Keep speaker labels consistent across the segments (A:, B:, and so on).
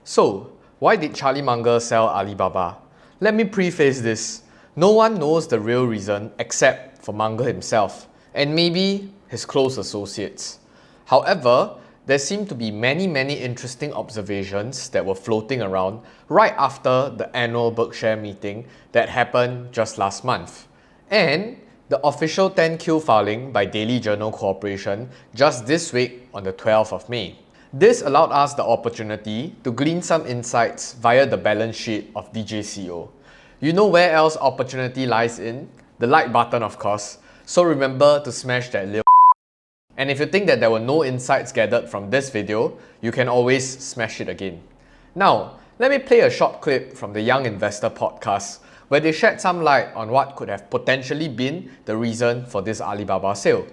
A: So, why did Charlie Munger sell Alibaba? Let me preface this. No one knows the real reason except for Munger himself, and maybe his close associates. However, there seem to be many interesting observations that were floating around right after the annual Berkshire meeting that happened just last month. And the official 10Q filing by Daily Journal Corporation just this week on the 12th of May. This allowed us the opportunity to glean some insights via the balance sheet of DJCO. You know where else opportunity lies in? The like button, of course. So remember to smash that little. And if you think that there were no insights gathered from this video, you can always smash it again. Now, let me play a short clip from the Young Investor podcast where they shed some light on what could have potentially been the reason for this Alibaba sale.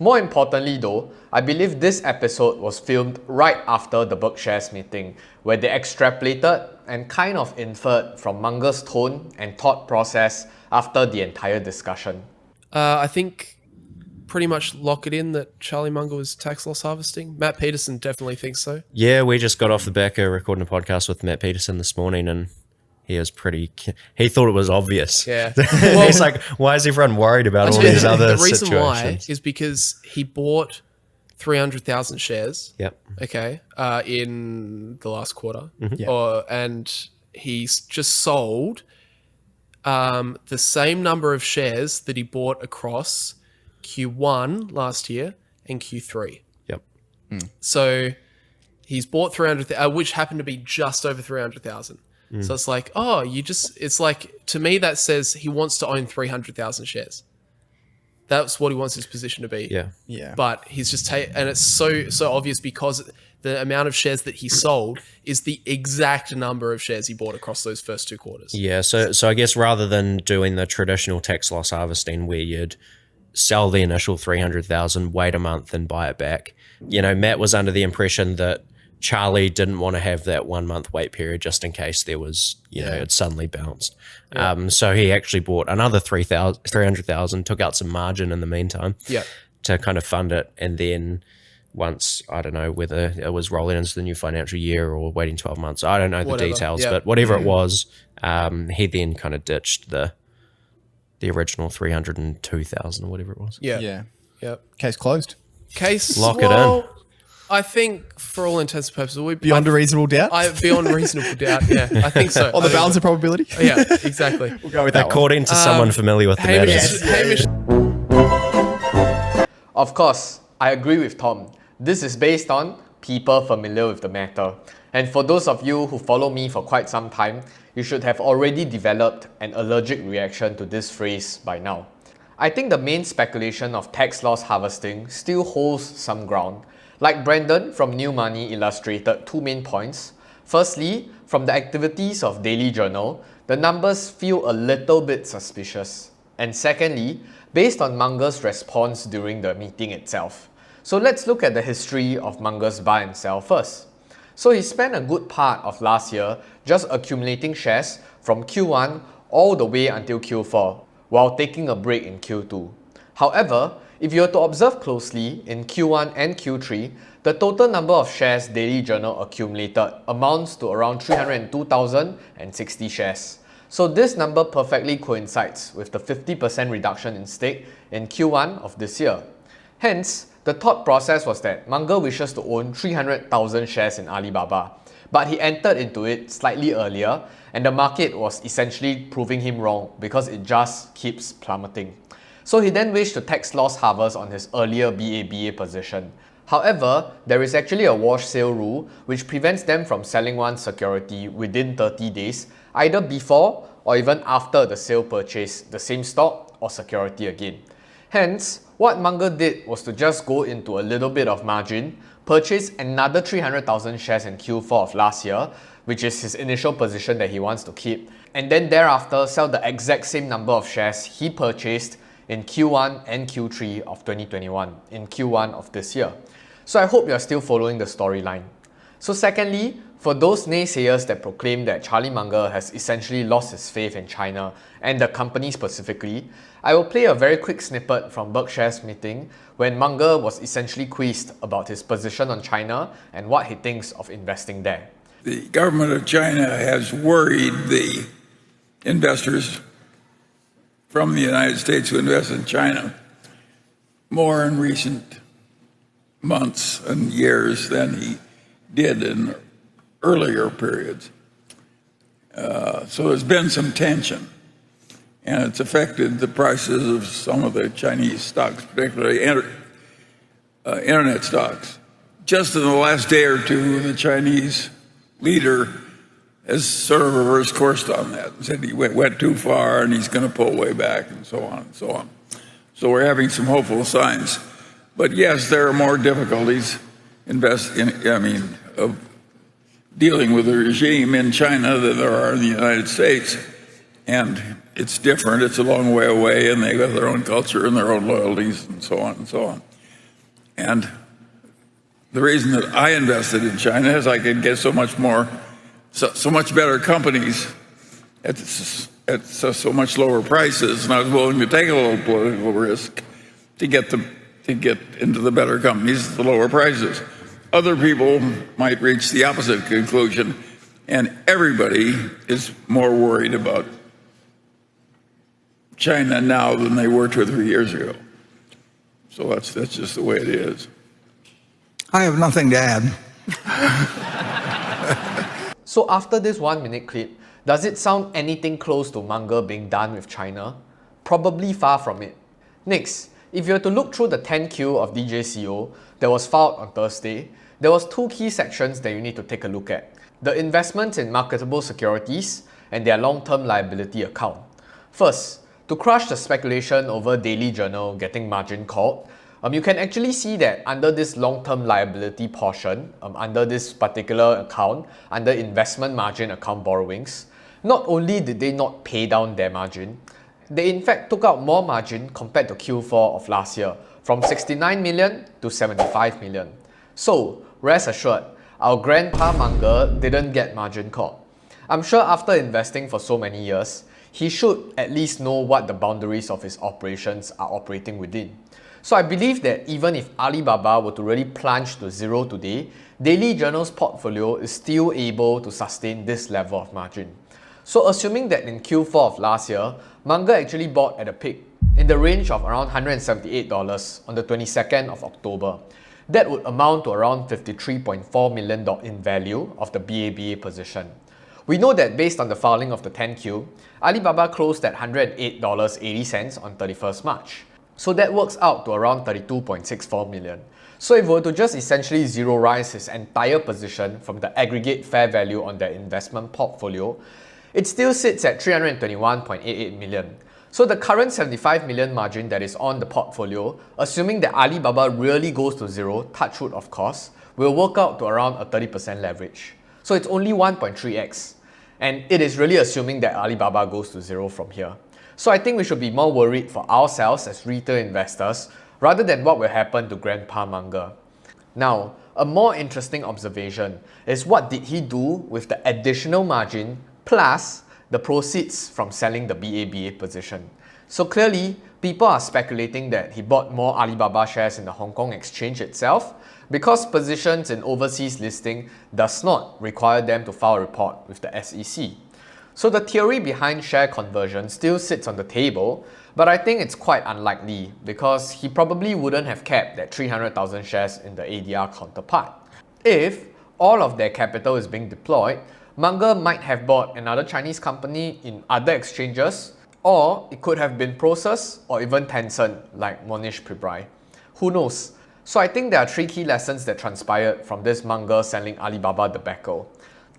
A: More importantly though, I believe this episode was filmed right after the Berkshire's meeting, where they extrapolated and kind of inferred from Munger's tone and thought process after the entire discussion.
B: I think pretty much lock it in that Charlie Munger was tax loss harvesting. Matt Peterson definitely thinks so.
C: Yeah, we just got off the back of recording a podcast with Matt Peterson this morning, and he thought it was obvious.
B: Yeah.
C: Well, he's like, why is everyone worried about all these other situations?
B: The reason why is because he bought 300,000 shares.
C: Yep.
B: Okay. In the last quarter.
C: Mm-hmm.
B: Yep. And he's just sold the same number of shares that he bought across Q1 last year and Q3.
C: Yep.
B: So he's bought 300,000, which happened to be just over 300,000. So it's like, it's like, to me, that says he wants to own 300,000 shares. That's what he wants his position to be.
C: Yeah.
B: But he's just and it's so obvious because the amount of shares that he sold is the exact number of shares he bought across those first 2 quarters.
C: Yeah. So I guess rather than doing the traditional tax loss harvesting where you'd sell the initial 300,000, wait a month and buy it back, Matt was under the impression that Charlie didn't want to have that 1 month wait period just in case there was, it suddenly bounced. Yeah. So he actually bought another 300,000, took out some margin in the meantime to kind of fund it. And then once, I don't know whether it was rolling into the new financial year or waiting 12 months, I don't know the details, but whatever it was, he then kind of ditched the original 302,000 or whatever it was.
B: Yeah.
D: Case closed.
C: Lock it in.
B: I think for all intents and purposes,
D: beyond a reasonable doubt.
B: Beyond reasonable doubt, yeah, I think so.
D: On the balance of probability.
B: Yeah, exactly.
D: We'll go with that.
C: According to someone familiar with the matter.
A: Of course, I agree with Tom. This is based on people familiar with the matter. And for those of you who follow me for quite some time, you should have already developed an allergic reaction to this phrase by now. I think the main speculation of tax loss harvesting still holds some ground. Like Brandon from New Money illustrated 2 main points. Firstly, from the activities of Daily Journal, the numbers feel a little bit suspicious. And secondly, based on Munger's response during the meeting itself. So let's look at the history of Munger's buy and sell first. So he spent a good part of last year just accumulating shares from Q1 all the way until Q4, while taking a break in Q2. However, if you were to observe closely in Q1 and Q3, the total number of shares Daily Journal accumulated amounts to around 302,060 shares. So this number perfectly coincides with the 50% reduction in stake in Q1 of this year. Hence, the thought process was that Munger wishes to own 300,000 shares in Alibaba, but he entered into it slightly earlier and the market was essentially proving him wrong because it just keeps plummeting. So he then wished to tax loss harvest on his earlier BABA position. However, there is actually a wash sale rule which prevents them from selling one security within 30 days, either before or even after the sale purchase the same stock or security again. Hence, what Munger did was to just go into a little bit of margin, purchase another 300,000 shares in Q4 of last year, which is his initial position that he wants to keep, and then thereafter sell the exact same number of shares he purchased in Q1 and Q3 of 2021, in Q1 of this year. So I hope you're still following the storyline. So secondly, for those naysayers that proclaim that Charlie Munger has essentially lost his faith in China and the company specifically, I will play a very quick snippet from Berkshire's meeting when Munger was essentially quizzed about his position on China and what he thinks of investing there.
E: the government of China has worried the investors from the United States who invest in China more in recent months and years than he did in earlier periods. So there's been some tension, and it's affected the prices of some of the Chinese stocks, particularly internet stocks. Just in the last day or two, the Chinese leader has sort of reversed course on that and said he went too far and he's going to pull way back and so on and so on. So we're having some hopeful signs. But yes, there are more difficulties of dealing with the regime in China than there are in the United States. And it's different. It's a long way away, and they've got their own culture and their own loyalties and so on and so on. And the reason that I invested in China is I could get so much better companies at so much lower prices, and I was willing to take a little political risk to get into the better companies at the lower prices. Other people might reach the opposite conclusion, and everybody is more worried about China now than they were 2 or 3 years ago. So that's just the way it is.
F: I have nothing to add.
A: So after this 1-minute clip, does it sound anything close to Munger being done with China? Probably far from it. Next, if you were to look through the 10Q of DJCO that was filed on Thursday, there was 2 key sections that you need to take a look at. The investments in marketable securities and their long-term liability account. First, to crush the speculation over Daily Journal getting margin called, you can actually see that under this long-term liability portion, under this particular account, under investment margin account borrowings, not only did they not pay down their margin, they in fact took out more margin compared to Q4 of last year, from 69 million to 75 million. So, rest assured, our grandpa Munger didn't get margin called. I'm sure after investing for so many years, he should at least know what the boundaries of his operations are operating within. So I believe that even if Alibaba were to really plunge to zero today, Daily Journal's portfolio is still able to sustain this level of margin. So assuming that in Q4 of last year, Munger actually bought at a peak in the range of around $178 on the 22nd of October, that would amount to around $53.4 million in value of the BABA position. We know that based on the filing of the 10Q, Alibaba closed at $108.80 on 31st March. So that works out to around 32.64 million. So if we were to just essentially zero-rise his entire position from the aggregate fair value on their investment portfolio, it still sits at 321.88 million. So the current 75 million margin that is on the portfolio, assuming that Alibaba really goes to zero, touch wood of course, will work out to around a 30% leverage. So it's only 1.3x. And it is really assuming that Alibaba goes to zero from here. So I think we should be more worried for ourselves as retail investors rather than what will happen to Grandpa Munger. Now, a more interesting observation is what did he do with the additional margin plus the proceeds from selling the BABA position. So clearly, people are speculating that he bought more Alibaba shares in the Hong Kong exchange itself because positions in overseas listing does not require them to file a report with the SEC. So the theory behind share conversion still sits on the table, but I think it's quite unlikely because he probably wouldn't have kept that 300,000 shares in the ADR counterpart. If all of their capital is being deployed, Munger might have bought another Chinese company in other exchanges, or it could have been Prosus or even Tencent like Monish Pibrai. Who knows? So I think there are 3 key lessons that transpired from this Munger selling Alibaba debacle.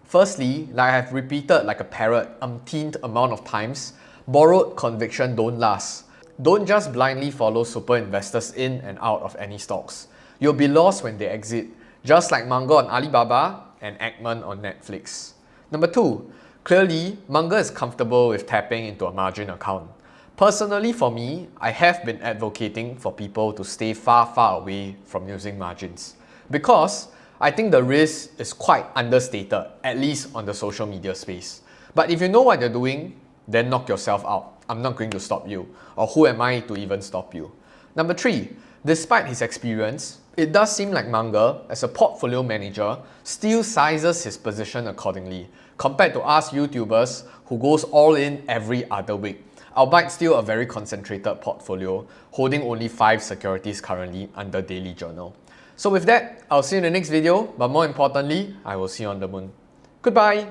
A: Firstly, like I have repeated like a parrot umpteenth amount of times, borrowed conviction don't last. Don't just blindly follow super investors in and out of any stocks. You'll be lost when they exit, just like Munger on Alibaba and Eggman on Netflix. Number 2, clearly Munger is comfortable with tapping into a margin account. Personally for me, I have been advocating for people to stay far away from using margins because I think the risk is quite understated, at least on the social media space. But if you know what you're doing, then knock yourself out. I'm not going to stop you, or who am I to even stop you? Number 3, despite his experience, It does seem like Munger, as a portfolio manager, still sizes his position accordingly, compared to us YouTubers who goes all in every other week, albeit still a very concentrated portfolio, holding only 5 securities currently under daily journal. So with that, I'll see you in the next video, but more importantly, I will see you on the moon. Goodbye!